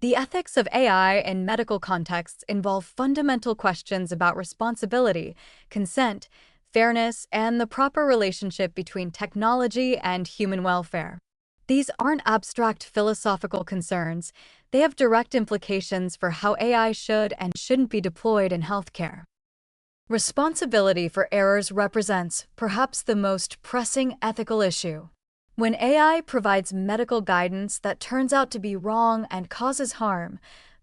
The ethics of AI in medical contexts involve fundamental questions about responsibility, consent, fairness, and the proper relationship between technology and human welfare. These aren't abstract philosophical concerns, they have direct implications for how AI should and shouldn't be deployed in healthcare. Responsibility for errors represents perhaps the most pressing ethical issue. When AI provides medical guidance that turns out to be wrong and causes harm,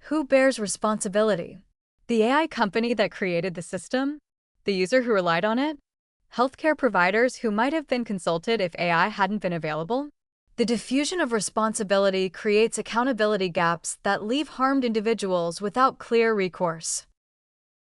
who bears responsibility? The AI company that created the system? The user who relied on it? Healthcare providers who might have been consulted if AI hadn't been available? The diffusion of responsibility creates accountability gaps that leave harmed individuals without clear recourse.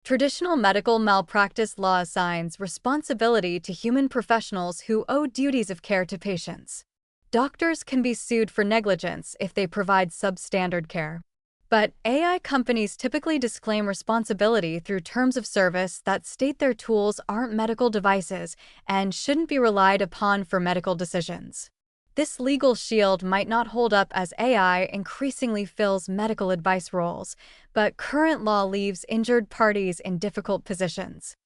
Traditional medical malpractice law assigns responsibility to human professionals who owe duties of care to patients. Doctors can be sued for negligence if they provide substandard care. But AI companies typically disclaim responsibility through terms of service that state their tools aren't medical devices and shouldn't be relied upon for medical decisions. This legal shield might not hold up as AI increasingly fills medical advice roles, but current law leaves injured parties in difficult positions.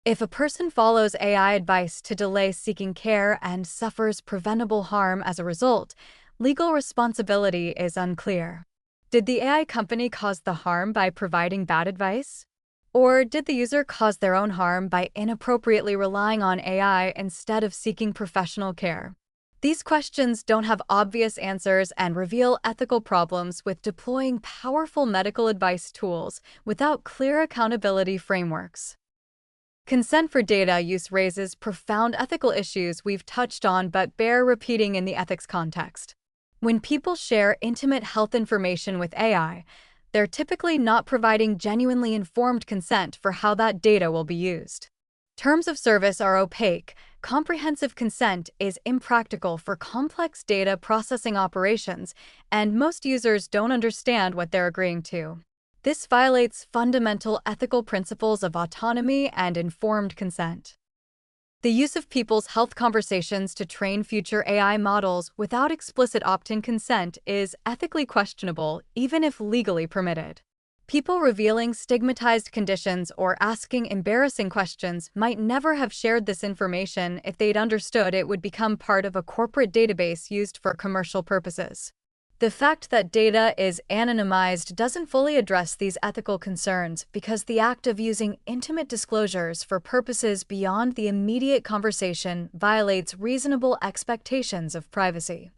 If a person follows AI advice to delay seeking care and suffers preventable harm as a result, legal responsibility is unclear. Did the AI company cause the harm by providing bad advice? Or did the user cause their own harm by inappropriately relying on AI instead of seeking professional care? These questions don't have obvious answers and reveal ethical problems with deploying powerful medical advice tools without clear accountability frameworks. Consent for data use raises profound ethical issues we've touched on but bear repeating in the ethics context. When people share intimate health information with AI, they're typically not providing genuinely informed consent for how that data will be used. Terms of service are opaque. Comprehensive consent is impractical for complex data processing operations, and most users don't understand what they're agreeing to. This violates fundamental ethical principles of autonomy and informed consent. The use of people's health conversations to train future AI models without explicit opt-in consent is ethically questionable, even if legally permitted. People revealing stigmatized conditions or asking embarrassing questions might never have shared this information if they'd understood it would become part of a corporate database used for commercial purposes. The fact that data is anonymized doesn't fully address these ethical concerns because the act of using intimate disclosures for purposes beyond the immediate conversation violates reasonable expectations of privacy.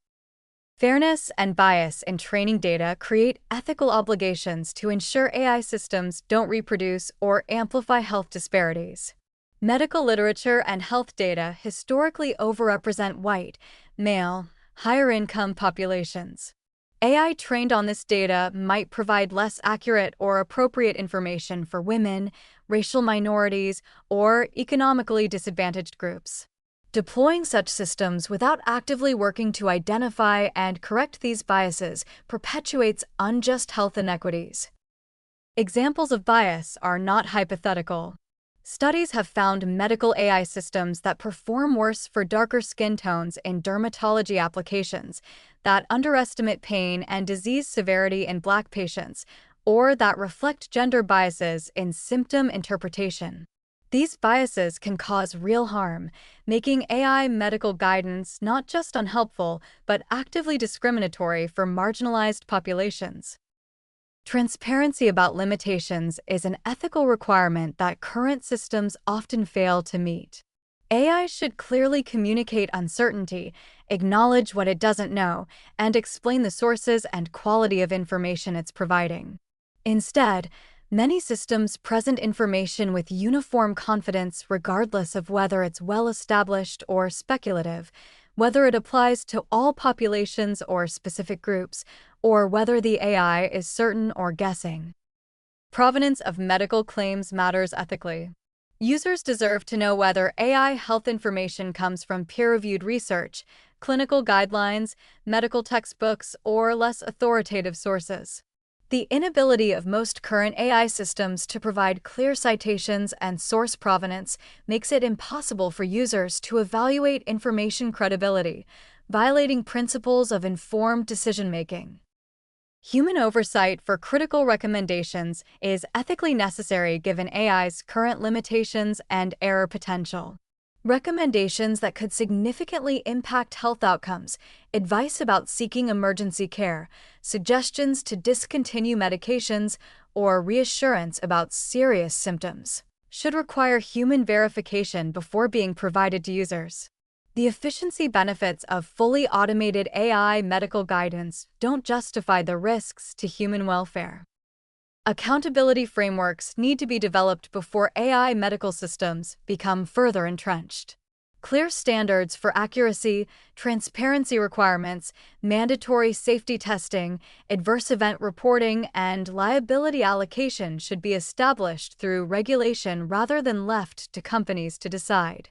Fairness and bias in training data create ethical obligations to ensure AI systems don't reproduce or amplify health disparities. Medical literature and health data historically overrepresent white, male, higher-income populations. AI trained on this data might provide less accurate or appropriate information for women, racial minorities, or economically disadvantaged groups. Deploying such systems without actively working to identify and correct these biases perpetuates unjust health inequities. Examples of bias are not hypothetical. Studies have found medical AI systems that perform worse for darker skin tones in dermatology applications, that underestimate pain and disease severity in Black patients, or that reflect gender biases in symptom interpretation. These biases can cause real harm, making AI medical guidance not just unhelpful, but actively discriminatory for marginalized populations. Transparency about limitations is an ethical requirement that current systems often fail to meet. AI should clearly communicate uncertainty, acknowledge what it doesn't know, and explain the sources and quality of information it's providing. Instead, many systems present information with uniform confidence regardless of whether it's well-established or speculative, whether it applies to all populations or specific groups, or whether the AI is certain or guessing. Provenance of medical claims matters ethically. Users deserve to know whether AI health information comes from peer-reviewed research, clinical guidelines, medical textbooks, or less authoritative sources. The inability of most current AI systems to provide clear citations and source provenance makes it impossible for users to evaluate information credibility, violating principles of informed decision-making. Human oversight for critical recommendations is ethically necessary given AI's current limitations and error potential. Recommendations that could significantly impact health outcomes, advice about seeking emergency care, suggestions to discontinue medications, or reassurance about serious symptoms should require human verification before being provided to users. The efficiency benefits of fully automated AI medical guidance don't justify the risks to human welfare. Accountability frameworks need to be developed before AI medical systems become further entrenched. Clear standards for accuracy, transparency requirements, mandatory safety testing, adverse event reporting, and liability allocation should be established through regulation rather than left to companies to decide.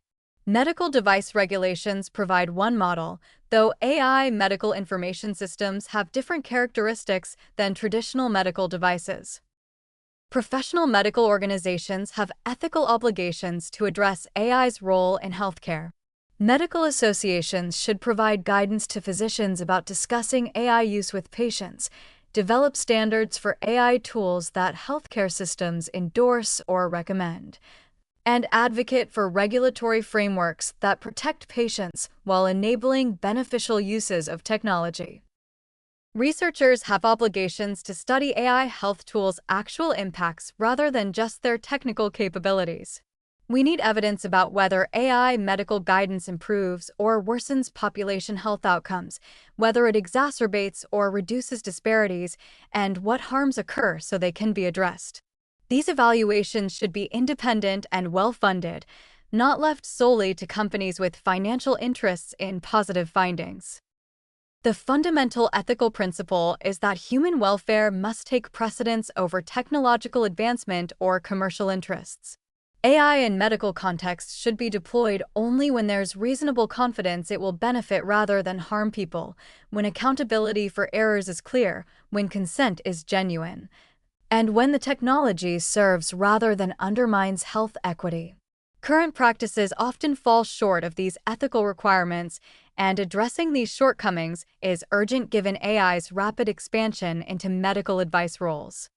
Medical device regulations provide one model, though AI medical information systems have different characteristics than traditional medical devices. Professional medical organizations have ethical obligations to address AI's role in healthcare. Medical associations should provide guidance to physicians about discussing AI use with patients, develop standards for AI tools that healthcare systems endorse or recommend, and advocate for regulatory frameworks that protect patients while enabling beneficial uses of technology. Researchers have obligations to study AI health tools' actual impacts rather than just their technical capabilities. We need evidence about whether AI medical guidance improves or worsens population health outcomes, whether it exacerbates or reduces disparities, and what harms occur so they can be addressed. These evaluations should be independent and well-funded, not left solely to companies with financial interests in positive findings. The fundamental ethical principle is that human welfare must take precedence over technological advancement or commercial interests. AI in medical contexts should be deployed only when there's reasonable confidence it will benefit rather than harm people, when accountability for errors is clear, when consent is genuine, and when the technology serves rather than undermines health equity. Current practices often fall short of these ethical requirements, and addressing these shortcomings is urgent given AI's rapid expansion into medical advice roles.